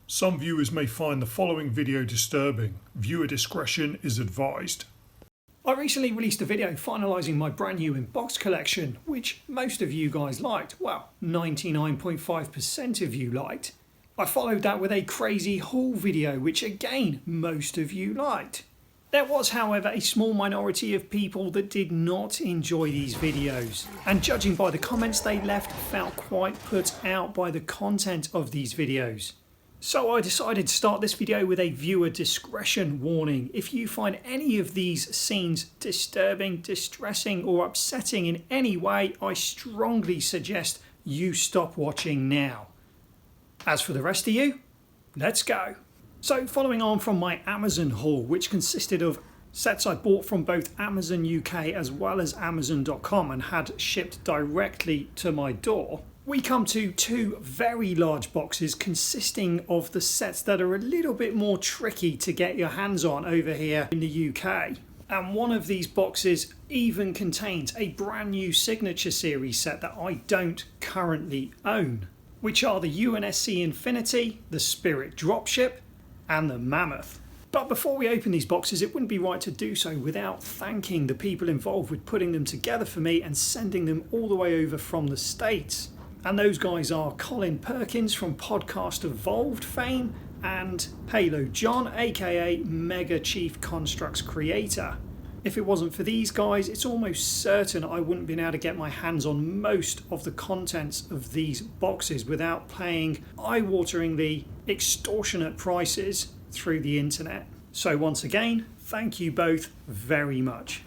Some viewers may find the following video disturbing. Viewer discretion is advised. I recently released a video finalising my brand new in-box collection, which most of you guys liked. Well, 99.5% of you liked. I followed that with a crazy haul video, which again, most of you liked. There was, however, a small minority of people that did not enjoy these videos, and judging by the comments they left, felt quite put out by the content of these videos. So I decided to start this video with a viewer discretion warning. If you find any of these scenes disturbing, distressing or upsetting in any way, I strongly suggest you stop watching now. As for the rest of you, let's go. So following on from my Amazon haul, which consisted of sets I bought from both Amazon UK as well as Amazon.com and had shipped directly to my door, we come to two very large boxes consisting of the sets that are a little bit more tricky to get your hands on over here in the UK. And one of these boxes even contains a brand new Signature series set that I don't currently own, which are the UNSC Infinity, the Spirit Dropship, and the Mammoth. But before we open these boxes, it wouldn't be right to do so without thanking the people involved with putting them together for me and sending them all the way over from the States. And those guys are Colin Perkins from Podcast Evolved fame and Halo John, aka Mega Chief Construx Creator. If it wasn't for these guys, it's almost certain I wouldn't have been able to get my hands on most of the contents of these boxes without paying eye-wateringly extortionate prices through the internet. So once again, thank you both very much.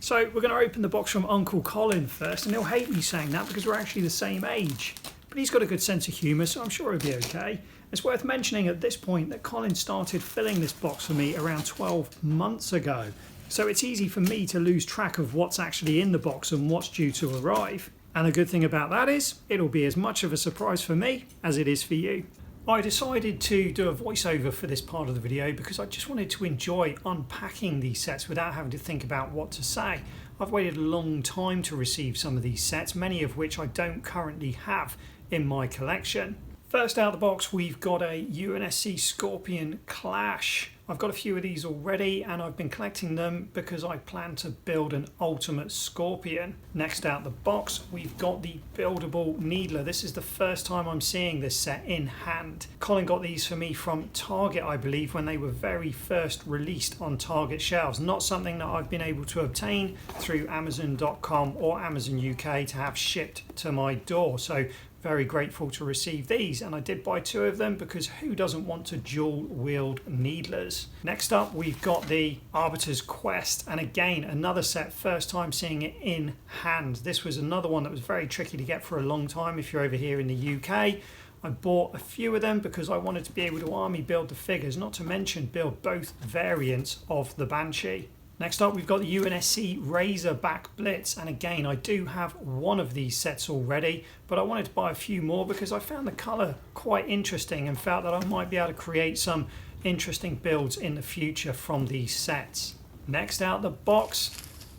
So we're going to open the box from Uncle Colin first, and he'll hate me saying that because we're actually the same age. But he's got a good sense of humour, so I'm sure he'll be okay. It's worth mentioning at this point that Colin started filling this box for me around 12 months ago. So it's easy for me to lose track of what's actually in the box and what's due to arrive. And the good thing about that is, it'll be as much of a surprise for me as it is for you. I decided to do a voiceover for this part of the video because I just wanted to enjoy unpacking these sets without having to think about what to say. I've waited a long time to receive some of these sets, many of which I don't currently have in my collection. First out of the box, we've got a UNSC Scorpion Clash. I've got a few of these already and I've been collecting them because I plan to build an ultimate Scorpion. Next out the box, we've got the buildable Needler. This is the first time I'm seeing this set in hand. Colin got these for me from Target, I believe, when they were very first released on Target shelves. Not something that I've been able to obtain through Amazon.com or Amazon UK to have shipped to my door. So very grateful to receive these, and I did buy two of them because who doesn't want to dual wield needlers? Next up, we've got the Arbiter's Quest, and again another set, first time seeing it in hand. This was another one that was very tricky to get for a long time if you're over here in the UK. I bought a few of them because I wanted to be able to army build the figures, not to mention build both variants of the Banshee. Next up, we've got the UNSC Razorback Blitz, and again I do have one of these sets already, but I wanted to buy a few more because I found the colour quite interesting and felt that I might be able to create some interesting builds in the future from these sets. Next out the box,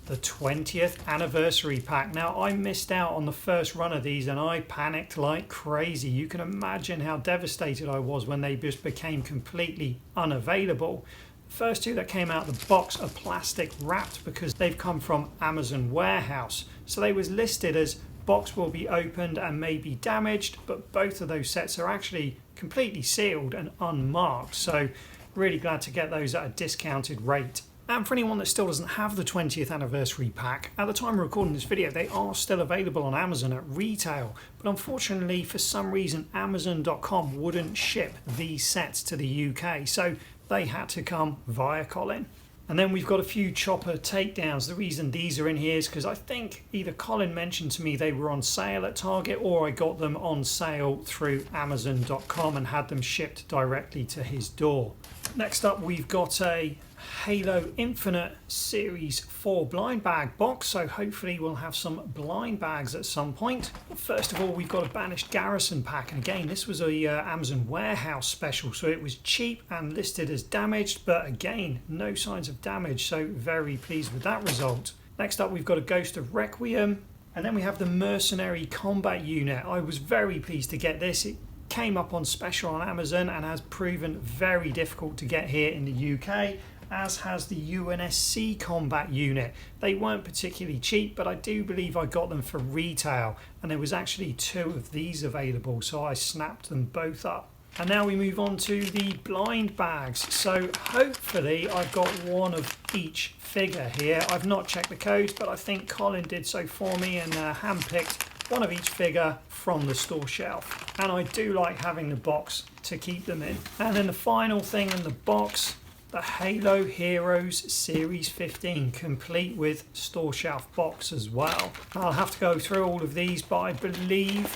the 20th Anniversary Pack. Now I missed out on the first run of these and I panicked like crazy. You can imagine how devastated I was when they just became completely unavailable. First two that came out of the box are plastic wrapped because they've come from Amazon warehouse. So they was listed as box will be opened and may be damaged, but both of those sets are actually completely sealed and unmarked. So really glad to get those at a discounted rate. And for anyone that still doesn't have the 20th Anniversary Pack, at the time of recording this video, they are still available on Amazon at retail. But unfortunately, for some reason, Amazon.com wouldn't ship these sets to the UK. So they had to come via Colin. And then we've got a few chopper takedowns. The reason these are in here is because I think either Colin mentioned to me they were on sale at Target or I got them on sale through Amazon.com and had them shipped directly to his door. Next up, we've got a Halo Infinite Series 4 blind bag box, so hopefully we'll have some blind bags at some point. First of all, we've got a Banished Garrison pack, and again this was a Amazon warehouse special, so it was cheap and listed as damaged, but again no signs of damage, so very pleased with that result. Next up, we've got a Ghost of Requiem, and then we have the Mercenary Combat Unit. I was very pleased to get this. It came up on special on Amazon and has proven very difficult to get here in the UK, as has the UNSC combat unit. They weren't particularly cheap, but I do believe I got them for retail, and there was actually 2 of these available, so I snapped them both up. And now we move on to the blind bags. So hopefully I've got one of each figure here. I've not checked the codes, but I think Colin did so for me and handpicked one of each figure from the store shelf. And I do like having the box to keep them in. And then the final thing in the box, the Halo Heroes Series 15, complete with store shelf box as well. I'll have to go through all of these, but I believe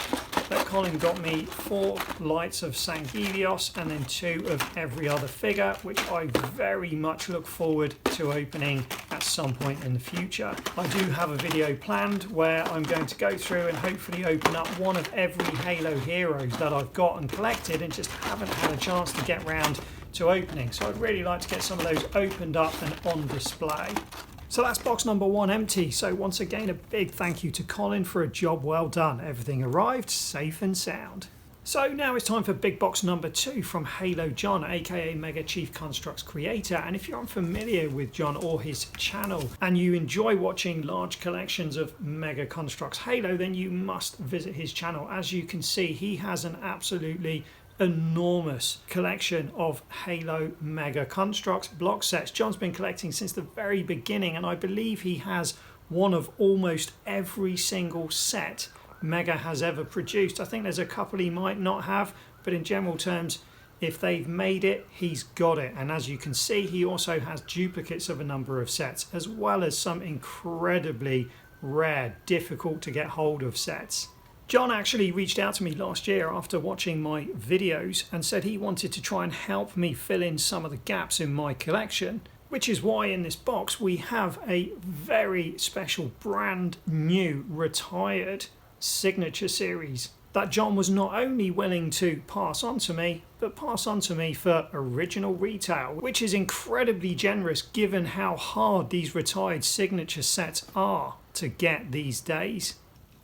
that Colin got me 4 lights of Sangelios and then 2 of every other figure, which I very much look forward to opening at some point in the future. I do have a video planned where I'm going to go through and hopefully open up one of every Halo Heroes that I've got and collected and just haven't had a chance to get round to opening. So I'd really like to get some of those opened up and on display. So that's box number 1 empty. So once again, a big thank you to Colin for a job well done. Everything arrived safe and sound. So now it's time for big box number 2 from Halo John, aka Mega Chief Construx Creator. And if you're unfamiliar with John or his channel and you enjoy watching large collections of Mega Construx Halo, then you must visit his channel. As you can see, he has an absolutely enormous collection of Halo Mega Construx block sets. John's been collecting since the very beginning, and I believe he has one of almost every single set Mega has ever produced. I think there's a couple he might not have, but in general terms, if they've made it, he's got it. And as you can see, he also has duplicates of a number of sets, as well as some incredibly rare, difficult to get hold of sets. John actually reached out to me last year after watching my videos and said he wanted to try and help me fill in some of the gaps in my collection, which is why in this box we have a very special brand new retired signature series that John was not only willing to pass on to me, but pass on to me for original retail, which is incredibly generous given how hard these retired signature sets are to get these days.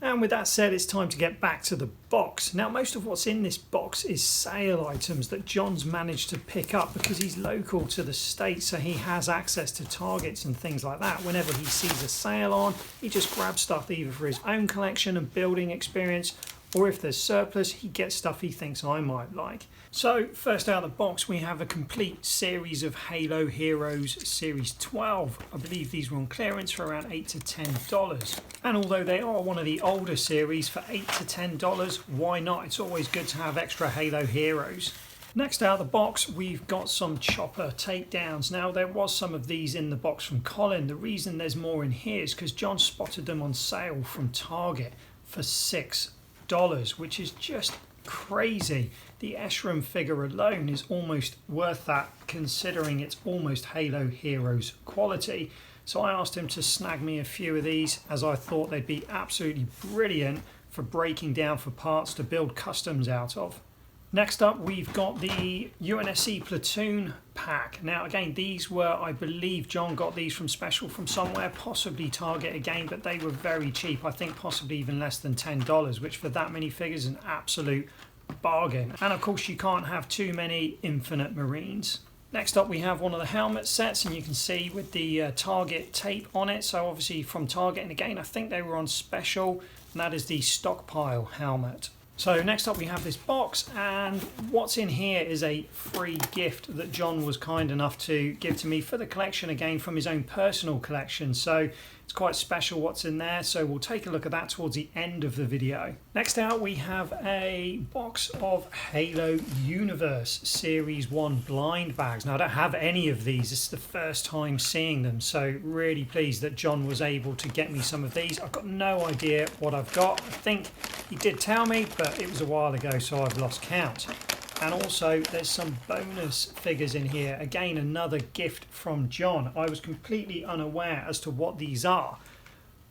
And with that said, it's time to get back to the box. Now, most of what's in this box is sale items that John's managed to pick up because he's local to the States, so he has access to Targets and things like that. Whenever he sees a sale on, he just grabs stuff either for his own collection and building experience, or if there's surplus, he gets stuff he thinks I might like. So first out of the box, we have a complete series of Halo Heroes Series 12. I believe these were on clearance for around $8 to $10. And although they are one of the older series, for $8 to $10, why not? It's always good to have extra Halo Heroes. Next out of the box, we've got some chopper takedowns. Now, there was some of these in the box from Colin. The reason there's more in here is because John spotted them on sale from Target for $6, which is just crazy. The Eshram figure alone is almost worth that, considering it's almost Halo Heroes quality. So I asked him to snag me a few of these, as I thought they'd be absolutely brilliant for breaking down for parts to build customs out of. Next up, we've got the UNSC Platoon pack. Now again, these were, I believe John got these from special from somewhere, possibly Target again, but they were very cheap. I think possibly even less than $10, which for that many figures is an absolute bargain. And of course you can't have too many Infinite Marines. Next up, we have one of the helmet sets, and you can see with the Target tape on it, so obviously from Target, and again I think they were on special, and that is the Stockpile helmet. So next up we have this box, and what's in here is a free gift that John was kind enough to give to me for the collection, again from his own personal collection. So it's quite special what's in there, so we'll take a look at that towards the end of the video. Next out we have a box of Halo Universe Series 1 blind bags. Now I don't have any of these, it's the first time seeing them, so really pleased that John was able to get me some of these. I've got no idea what I've got. I think he did tell me, but it was a while ago, so I've lost count. And also there's some bonus figures in here. Again, another gift from John. I was completely unaware as to what these are,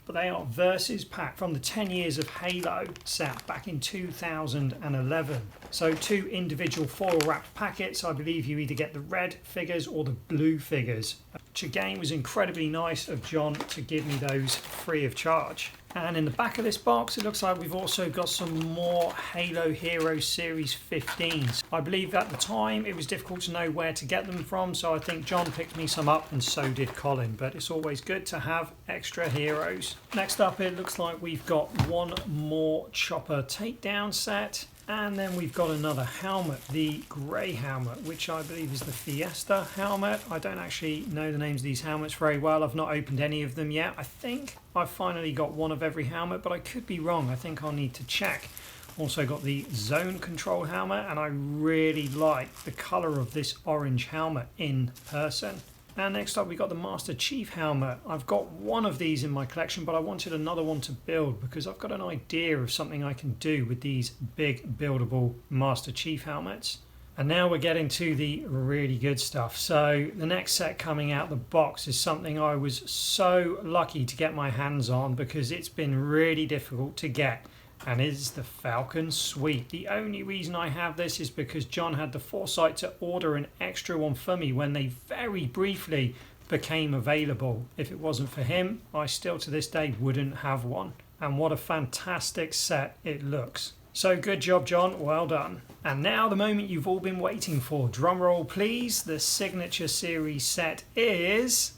but they are Versus pack from the 10 Years of Halo set back in 2011. So 2 individual foil wrapped packets. I believe you either get the red figures or the blue figures. which again was incredibly nice of John to give me those free of charge. And in the back of this box, it looks like we've also got some more Halo Heroes Series 15s. I believe at the time it was difficult to know where to get them from, so I think John picked me some up and so did Colin, but it's always good to have extra heroes. Next up, it looks like we've got one more chopper takedown set. And then we've got another helmet, the grey helmet, which I believe is the Fiesta helmet. I don't actually know the names of these helmets very well. I've not opened any of them yet. I think I've finally got one of every helmet, but I could be wrong. I think I'll need to check. Also got the zone control helmet, and I really like the colour of this orange helmet in person. And next up we got the Master Chief helmet. I've got one of these in my collection, but I wanted another one to build because I've got an idea of something I can do with these big buildable Master Chief helmets. And now we're getting to the really good stuff. So the next set coming out the box is something I was so lucky to get my hands on because it's been really difficult to get. And it's the Falcon Suite. The only reason I have this is because John had the foresight to order an extra one for me when they very briefly became available. If it wasn't for him, I still to this day wouldn't have one. And what a fantastic set it looks. So good job, John, well done. And now the moment you've all been waiting for. Drum roll please. The Signature Series set is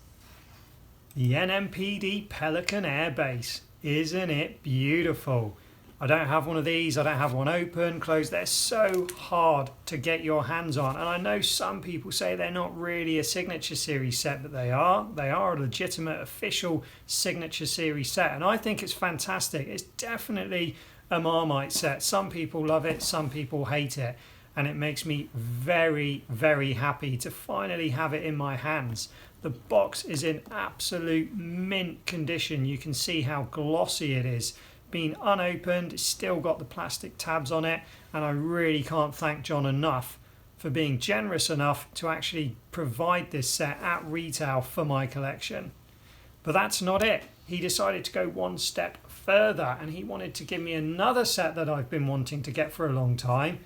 the NMPD Pelican Air Base. Isn't it beautiful? I don't have one of these, I don't have one open, closed. They're so hard to get your hands on. And I know some people say they're not really a Signature Series set, but they are. They are a legitimate, official Signature Series set. And I think it's fantastic. It's definitely a Marmite set. Some people love it, some people hate it. And it makes me very, very happy to finally have it in my hands. The box is in absolute mint condition. You can see how glossy it is. Been unopened, it's still got the plastic tabs on it, and I really can't thank John enough for being generous enough to actually provide this set at retail for my collection. But that's not it. He decided to go one step further and he wanted to give me another set that I've been wanting to get for a long time,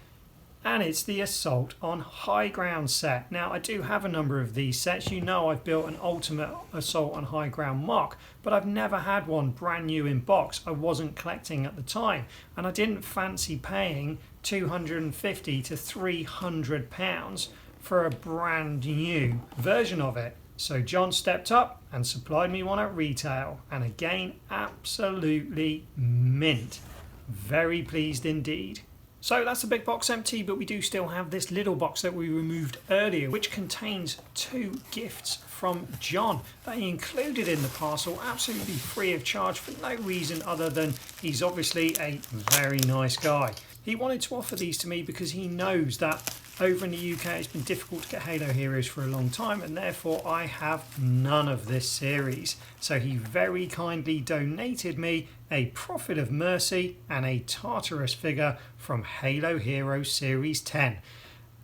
and it's the Assault on High Ground set. Now I do have a number of these sets. You know I've built an Ultimate Assault on High Ground mock, but I've never had one brand new in box. I wasn't collecting at the time and I didn't fancy paying £250 to £300 for a brand new version of it. So John stepped up and supplied me one at retail, and again absolutely mint. Very pleased indeed. So that's the big box empty, but we do still have this little box that we removed earlier, which contains 2 gifts from John that he included in the parcel absolutely free of charge for no reason other than he's obviously a very nice guy. He wanted to offer these to me because he knows that over in the UK it's been difficult to get Halo Heroes for a long time, and therefore I have none of this series. So he very kindly donated me a Prophet of Mercy and a Tartarus figure from Halo Heroes Series 10.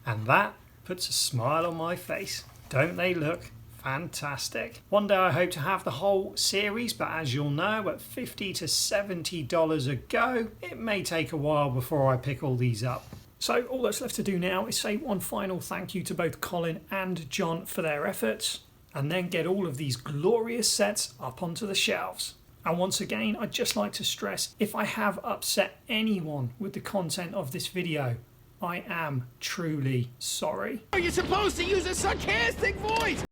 And that puts a smile on my face. Don't they look fantastic? One day I hope to have the whole series, but as you'll know, at $50 to $70 a go, it may take a while before I pick all these up. So all that's left to do now is say one final thank you to both Colin and John for their efforts, and then get all of these glorious sets up onto the shelves. And once again, I'd just like to stress, if I have upset anyone with the content of this video, I am truly sorry. You're supposed to use a sarcastic voice!